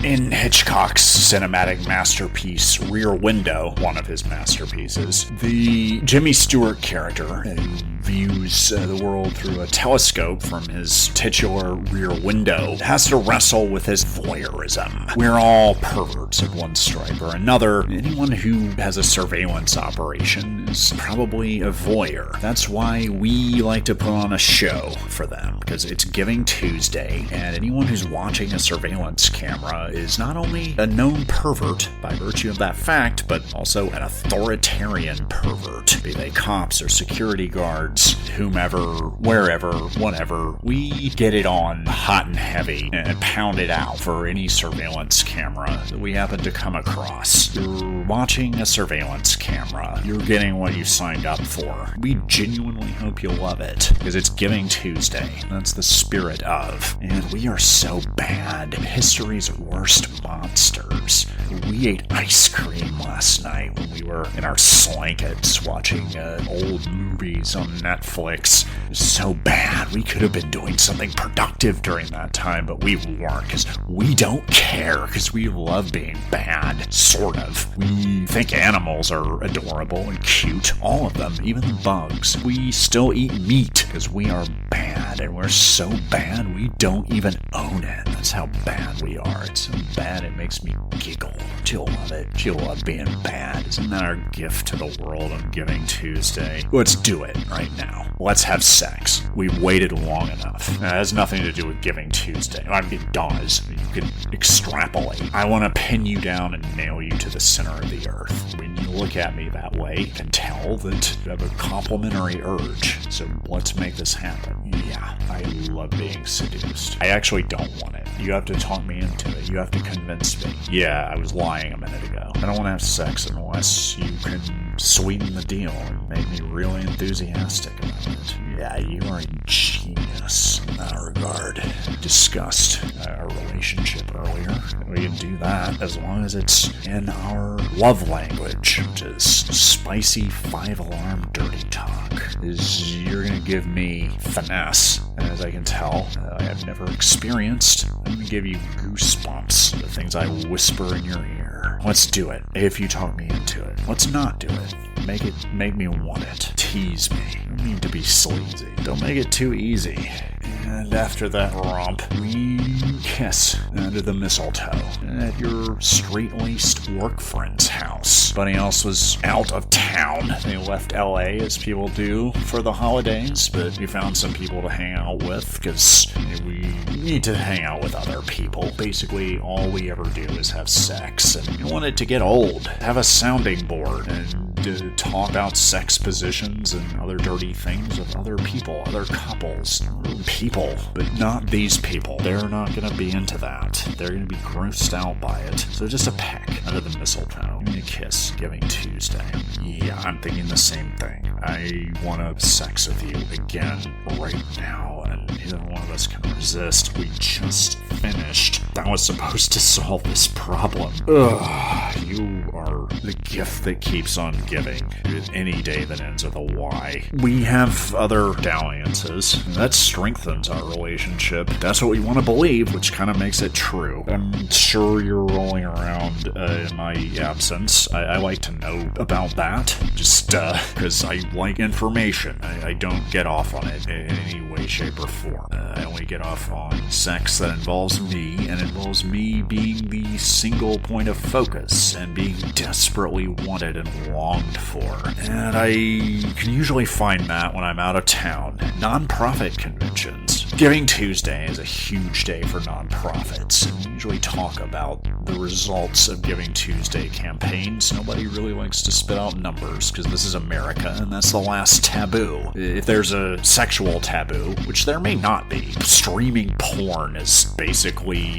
In Hitchcock's cinematic masterpiece, Rear Window, one of his masterpieces, the Jimmy Stewart character views the world through a telescope from his titular rear window has to wrestle with his voyeurism. We're all perverts of one stripe or another. Anyone who has a surveillance operation is probably a voyeur. That's why we like to put on a show for them, because it's Giving Tuesday, and anyone who's watching a surveillance camera is not only a known pervert by virtue of that fact, but also an authoritarian pervert, be they cops or security guards, whomever, wherever, whatever. We get it on hot and heavy and pound it out for any surveillance camera that we happen to come across. You're watching a surveillance camera. You're getting what you signed up for. We genuinely hope you love it, because it's Giving Tuesday. That's the spirit of. And we are so bad. History's worst monsters. We ate ice cream last night when we were in our slankets watching old movies on Netflix. It was so bad. We could have been doing something productive during that time, but we weren't, because we don't care, because we love being bad, sort of. We think animals are adorable and cute, all of them, even the bugs. We still eat meat, because we are bad, and we're so bad we don't even own it. That's how bad we are. It's so bad it makes me giggle. She'll love it. She'll love being bad. Isn't that our gift to the world on Giving Tuesday? Let's do it right now. Let's have sex. We've waited long enough. That has nothing to do with Giving Tuesday. I mean, it does. You can extrapolate. I want to pin you down and nail you to the center of the earth. When you look at me that way, you can tell that you have a complimentary urge. So let's make this happen. Yeah, I love being seduced. I actually don't want it. You have to talk me into it. You have to convince me. Yeah, I was lying a minute ago. I don't want to have sex unless you can sweeten the deal and make me really enthusiastic about it. Yeah, you are a genius in that regard. We discussed our relationship earlier. We can do that as long as it's in our love language, which is spicy 5-alarm dirty talk. You're going to give me finesse, and as I can tell, I have never experienced. I'm going to give you goosebumps, the things I whisper in your ear. Let's do it, if you talk me into it. Let's not do it. Make me want it. Tease me. I don't need to be sleazy. Don't make it too easy. And after that romp, we kiss under the mistletoe at your straight-laced work friend's house. Buddy else was out of town. They left LA, as people do, for the holidays, but we found some people to hang out with, because we need to hang out with other people. Basically, all we ever do is have sex, and we want it to get old. Have a sounding board, and to talk about sex positions and other dirty things with other people, other couples. People, but not these people. They're not going to be into that. They're going to be grossed out by it. So just a peck under the mistletoe. Give me a kiss. Giving Tuesday. Yeah, I'm thinking the same thing. I want to have sex with you again right now, and neither one of us can resist. We just finished. That was supposed to solve this problem. Ugh, you are the gift that keeps on giving. Any day that ends with a Y. We have other dalliances. That strengthens our relationship. That's what we want to believe, which kind of makes it true. I'm sure you're rolling around in my absence. I like to know about that, just because I like information. I don't get off on it in any way, shape, or form. I only get off on sex that involves me, and involves me being the single point of focus, and being desperately wanted and longed for. And I can usually find that when I'm out of town. Non-profit conventions. Giving Tuesday is a huge day for nonprofits, and we usually talk about the results of Giving Tuesday campaigns. Nobody really likes to spit out numbers, because this is America, and that's the last taboo. If there's a sexual taboo, which there may not be, streaming porn is basically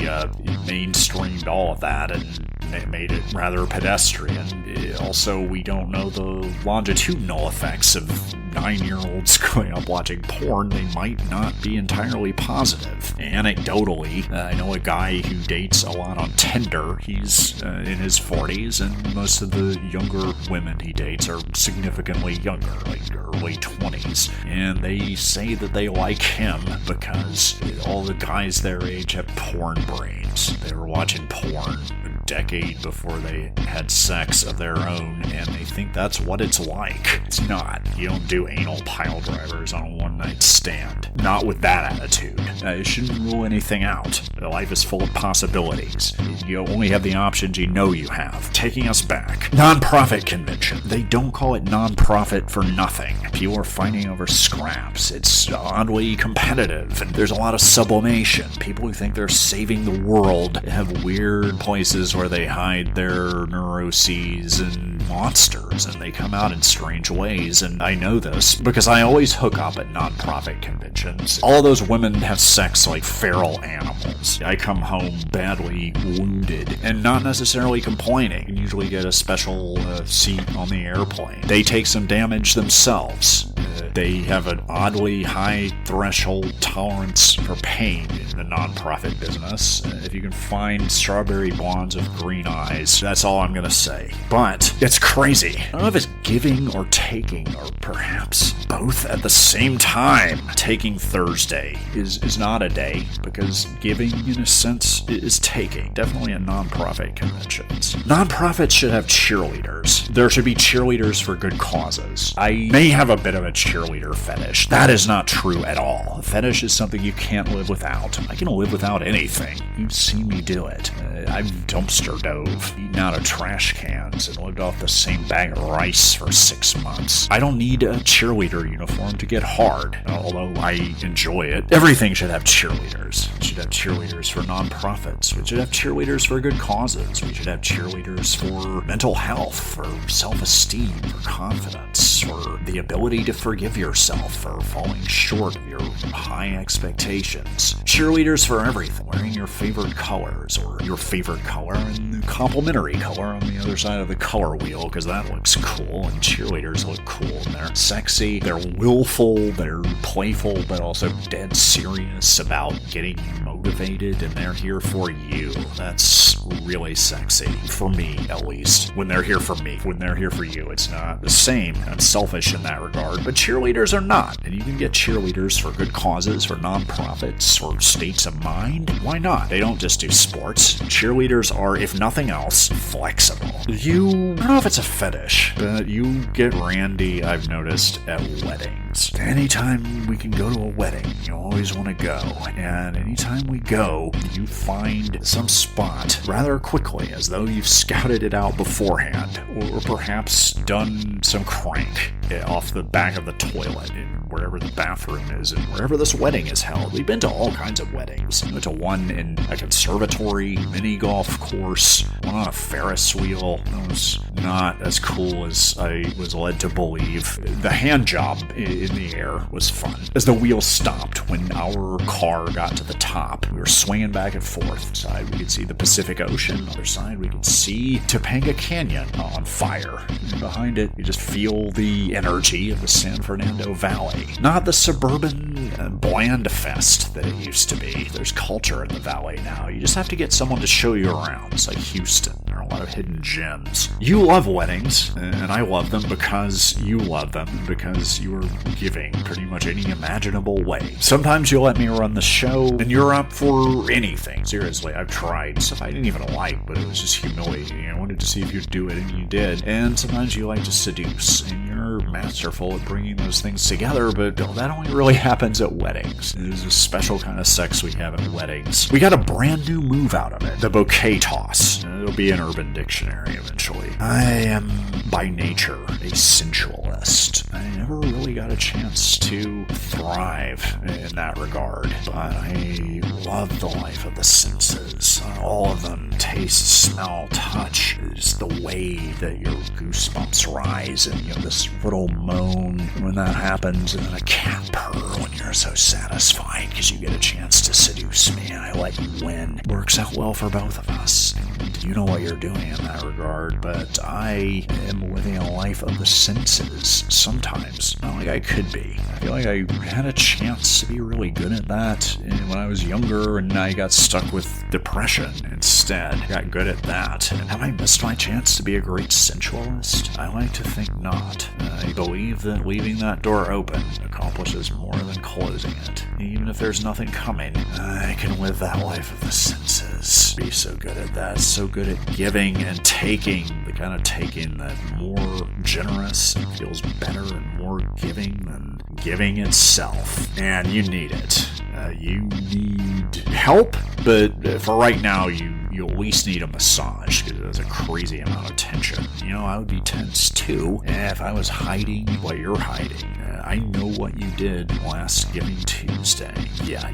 mainstreamed all of that, and made it rather pedestrian. Also, we don't know the longitudinal effects of 9-year-olds growing up watching porn. They might not be entirely positive. Anecdotally, I know a guy who dates a lot on Tinder. He's in his 40s, and most of the younger women he dates are significantly younger, like early 20s. And they say that they like him because all the guys their age have porn brains. They were watching porn a decade before they had sex of their own, and they think that's what it's like. It's not. You don't do anal pile drivers on a one-night stand. Not with that attitude. It shouldn't rule anything out. Life is full of possibilities. You only have the options you know you have. Taking us back. Non-profit convention. They don't call it non-profit for nothing. People are fighting over scraps. It's oddly competitive, and there's a lot of sublimation. People who think they're saving the world have weird places where they hide their neuroses and monsters, and they come out in strange ways, and I know this because I always hook up at non-profit conventions. All of those women have sex like feral animals. I come home badly wounded and not necessarily complaining. You usually get a special seat on the airplane. They take some damage themselves. They have an oddly high threshold tolerance for pain in the non-profit business. If you can find strawberry blondes with green eyes, that's all I'm gonna say. But it's crazy. I don't know if it's giving or taking, or perhaps both at the same time. Taking Thursday is not a day, because giving, in a sense, is taking. Definitely at non-profit conventions. Non-profits should have cheerleaders. There should be cheerleaders for good causes. I may have a bit of a cheerleader fetish. That is not true at all. A fetish is something you can't live without. I can live without anything. You've seen me do it. I've dumpster dove, eaten out of trash cans, and lived off the same bag of rice for 6 months. I don't need a cheerleader uniform to get hard, although I enjoy it. Everything should have cheerleaders. We should have cheerleaders for nonprofits. We should have cheerleaders for good causes. We should have cheerleaders for mental health, for self-esteem, for confidence, for the ability to forgive yourself for falling short of your high expectations. Cheerleaders for everything. Wearing your favorite colors, or your favorite color and the complementary color on the other side of the color wheel, because that looks cool, and cheerleaders look cool, and they're sexy, they're willful, they're playful, but also dead serious about getting you motivated, and they're here for you. That's really sexy, for me at least, when they're here for me. When they're here for you, it's not the same. I'm selfish in that regard, but cheerleaders are not, and you can get cheerleaders for good causes, for nonprofits, for states of mind. Why not? They don't just do sports. Cheerleaders are, if nothing else, flexible. I don't know if it's a fetish, but you get randy, I've noticed, at weddings. Anytime we can go to a wedding, you always want to go. And anytime we go, you find some spot rather quickly, as though you've scouted it out beforehand, or perhaps done some crank off the back of the toilet in wherever the bathroom is and wherever this wedding is held. We've been to all kinds of weddings. We went to one in a conservatory, mini golf course, one on a Ferris wheel. It was not as cool as I was led to believe. The hand job in the air was fun. As the wheel stopped when our car got to the top, we were swinging back and forth. One side we could see the Pacific Ocean, other side we could see Topanga Canyon on fire. And behind it, you just feel the energy of the San Fernando Valley. Not the suburban bland fest that it used to be. There's culture in the valley now. You just have to get someone to show you around. It's like Houston. There are a lot of hidden gems. You love weddings, and I love them because you love them, and because you are giving pretty much any imaginable way. Sometimes you let me run the show, and you're up for anything. Seriously, I've tried stuff I didn't even like, but it was just humiliating. I wanted to see if you'd do it, and you did. And sometimes you like to seduce, and you're masterful at bringing those things together, but that only really happens at weddings. There's a special kind of sex we have at weddings. We got a brand new move out of it. The bouquet toss. It'll be an Urban Dictionary eventually. I am, by nature, a sensualist. I never really got a chance to thrive in that regard, but I love the life of the senses. All of them: taste, smell, touch. Just the way that your goosebumps rise, and this little moan when that happens, and then a cat purr when you're are so satisfying because you get a chance to seduce me and I let you win. Works out well for both of us. And you know what you're doing in that regard, but I am living a life of the senses sometimes. Not like I could be. I feel like I had a chance to be really good at that when I was younger, and I got stuck with depression instead. I got good at that. And have I missed my chance to be a great sensualist? I like to think not. I believe that leaving that door open accomplishes more than closing it. Even if there's nothing coming, I can live that life of the senses. Be so good at that, so good at giving and taking, the kind of taking that more generous and feels better and more giving than giving itself. And you need it. You need help, but for right now, you at least need a massage, because there's a crazy amount of tension. You know, I would be tense too if I was hiding what you're hiding. I know what you did last Giving Tuesday. Yeah,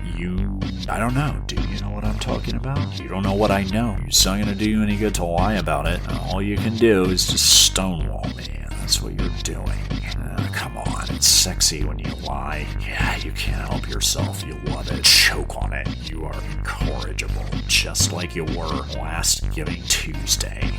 I don't know. Do you know what I'm talking about? You don't know what I know. It's not going to do you any good to lie about it. All you can do is just stonewall me. That's what you're doing. Come on, it's sexy when you lie. Yeah, you can't help yourself. You love it. Choke on it. You are incorrigible, just like you were last Giving Tuesday.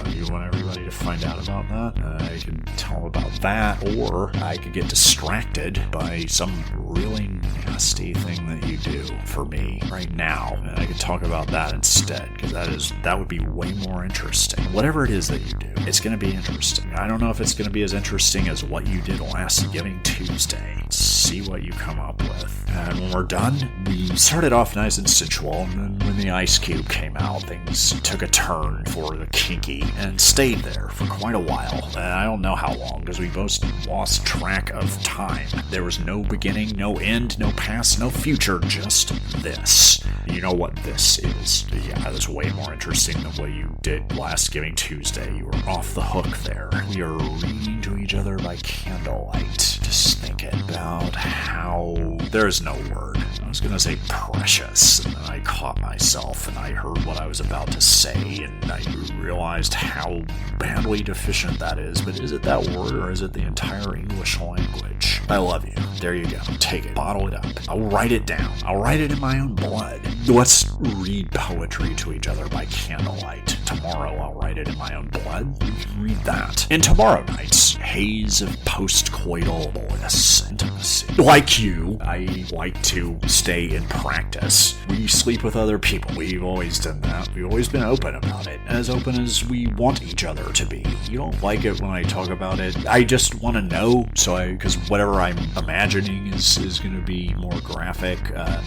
You want everybody to find out about that? I can tell about that, or I could get distracted by some really nasty thing that you do for me right now, and I could talk about that instead, because that would be way more interesting. Whatever it is that you do, it's going to be interesting. I don't know if it's going to be as interesting as what you did last Giving Tuesday. See what you come up with. And when we're done, we started off nice and sensual, and then when the ice cube came out, things took a turn for the kinky and stayed there for quite a while. I don't know how long, because we both lost track of time. There was no beginning, no end, no past, no future, just this. You know what this is. Yeah, that's way more interesting than what you did last Giving Tuesday. You were off the hook there. We are reading to each other by candlelight. Just thinking about how... There's no word. I was gonna say precious, and then I caught myself, and I heard what I was about to say, and I realized how badly deficient that is. But is it that word, or is it the entire English language? I love you. There you go. Take it. Bottle it up. I'll write it down. I'll write it in my own blood. Let's read poetry to each other by candlelight. Tomorrow I'll write it in my own blood. We can read that. And tomorrow night's haze of post-coital bliss, intimacy. Like you, I like to stay in practice. We sleep with other people. We've always done that. We've always been open about it. As open as we want each other to be. You don't like it when I talk about it. I just want to know, because whatever I'm imagining is going to be more graphic,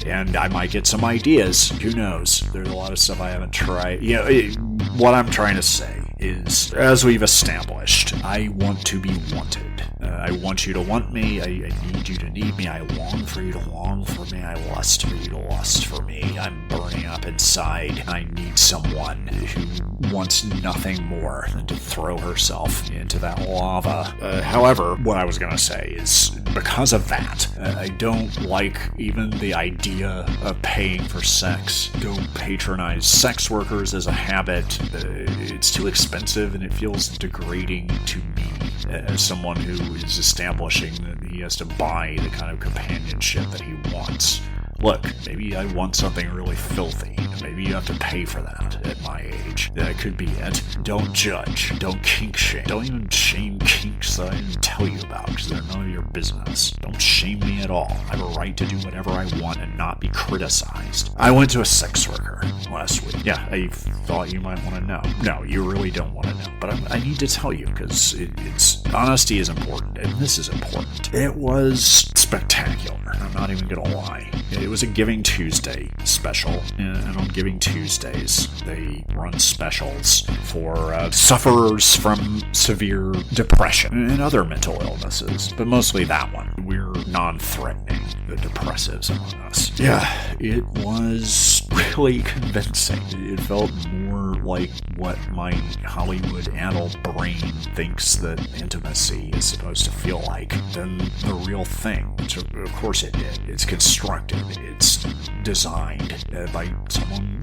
and I might get some ideas. Who knows? There's a lot of stuff I haven't tried. You know, what I'm trying to say is, as we've established, I want to be wanted. I want you to want me. I need you to need me. I long for you to long for me. I lust for you to lust for me. I'm burning up inside. I need someone who wants nothing more than to throw herself into that lava. However, what I was going to say is, because of that, I don't like even the idea of paying for sex. Don't patronize sex workers as a habit. It's too expensive, and it feels degrading to me as someone who is establishing that he has to buy the kind of companionship that he wants. Look, maybe I want something really filthy, and maybe you have to pay for that at my age. That could be it. Don't judge. Don't kink shame. Don't even shame kinks that I didn't tell you about, because they're none of your business. Don't shame me at all. I have a right to do whatever I want and not be criticized. I went to a sex worker last week. Yeah, I thought you might want to know. No, you really don't want to know, but I need to tell you, because it's honesty is important, and this is important. It was spectacular. I'm not even gonna lie. It was a Giving Tuesday special, and on Giving Tuesdays, they run specials for sufferers from severe depression and other mental illnesses, but mostly that one. We're non-threatening the depressives among us. Yeah, it was really convincing. It felt more like what my Hollywood adult brain thinks that intimacy is supposed to feel like than the real thing. Which, of course it did. It's constructed. It's designed by someone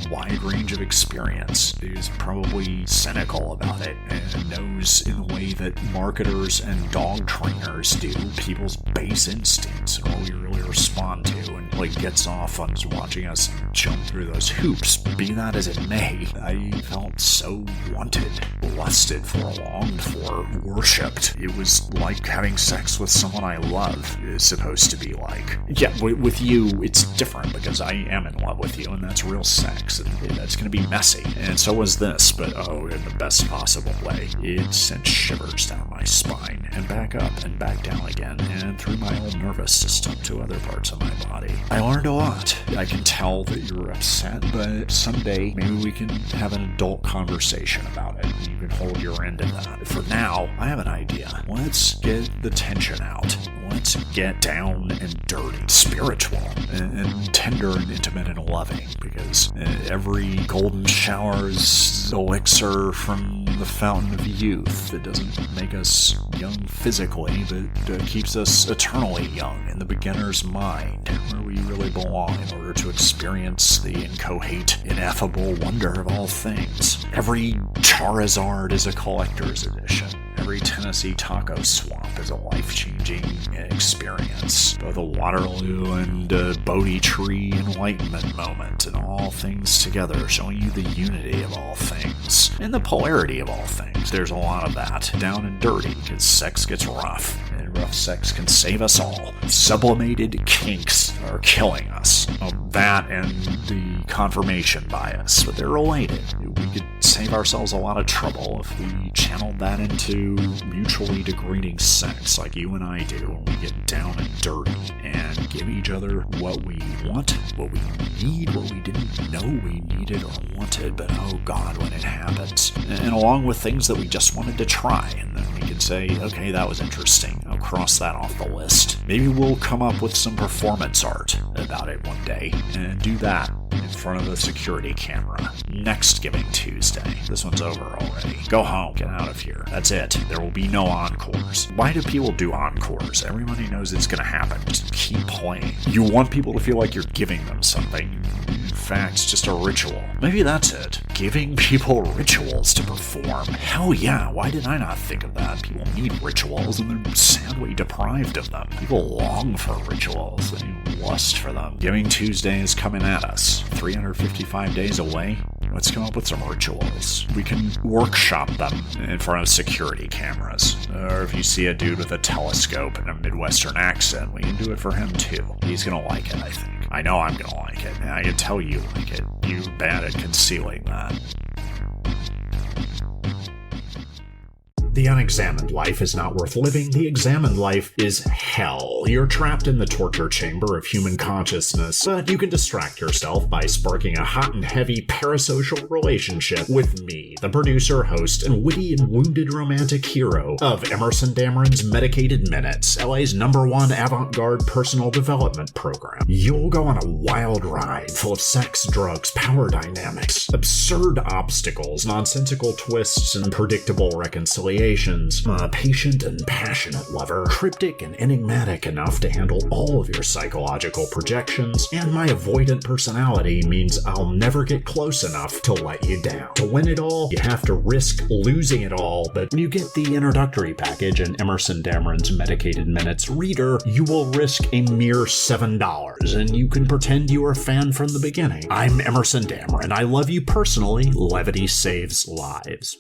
wide range of experience, who's probably cynical about it and knows in the way that marketers and dog trainers do people's base instincts and what we really respond to, and gets off on watching us jump through those hoops. Be that as it may, I felt so wanted, lusted for, longed for, worshipped. It was like having sex with someone I love is supposed to be like. Yeah, with you, it's different because I am in love with you, and that's real sex, and that's going to be messy. And so was this, but in the best possible way. It sent shivers down my spine, and back up and back down again, and through my whole nervous system to other parts of my body. I learned a lot. I can tell that you're upset, but someday maybe we can have an adult conversation about it. You can hold your end of that. For now, I have an idea. Let's get the tension out. Let's get down and dirty, spiritual, and tender and intimate and loving, because every golden shower's elixir from the fountain of youth that doesn't make us young physically, but keeps us eternally young in the beginner's mind, where we really belong in order to experience the inchoate, ineffable wonder of all things. Every Charizard is a collector's edition. Every Tennessee taco swamp is a life-changing experience. Both a Waterloo and a Bodhi tree enlightenment moment, and all things together, showing you the unity of all things, and the polarity of all things. There's a lot of that, down and dirty, because sex gets rough, and rough sex can save us all. Sublimated kinks are killing us. That and the confirmation bias, but they're related. We could save ourselves a lot of trouble if we channeled that into mutually degrading sex like you and I do when we get down and dirty and give each other what we want, what we need, what we didn't know we needed or wanted, but oh God, when it happens. And along with things that we just wanted to try, and then we can say, okay, that was interesting. I'll cross that off the list. Maybe we'll come up with some performance art about it one day and do that in front of a security camera next Giving Tuesday. This one's over already. Go home. Get out of here. That's it. There will be no encores. Why do people do encores? Everybody knows it's going to happen. Just keep playing. You want people to feel like you're giving them something. In fact, it's just a ritual. Maybe that's it. Giving people rituals to perform. Hell yeah, why did I not think of that? People need rituals and they're sadly deprived of them. People long for rituals. They lust for them. Giving Tuesday is coming at us. 355 days away. Let's come up with some rituals. We can workshop them in front of security cameras. Or if you see a dude with a telescope and a Midwestern accent, we can do it for him too. He's gonna like it, I think. I know I'm gonna like it, and I can tell you like it. You're bad at concealing that. The unexamined life is not worth living. The examined life is hell. You're trapped in the torture chamber of human consciousness, but you can distract yourself by sparking a hot and heavy parasocial relationship with me, the producer, host, and witty and wounded romantic hero of Emerson Dameron's Medicated Minutes, LA's #1 avant-garde personal development program. You'll go on a wild ride full of sex, drugs, power dynamics, absurd obstacles, nonsensical twists, and predictable reconciliation. I'm a patient and passionate lover, cryptic and enigmatic enough to handle all of your psychological projections, and my avoidant personality means I'll never get close enough to let you down. To win it all, you have to risk losing it all, but when you get the introductory package and Emerson Dameron's Medicated Minutes reader, you will risk a mere $7, and you can pretend you were a fan from the beginning. I'm Emerson Dameron. I love you personally. Levity saves lives.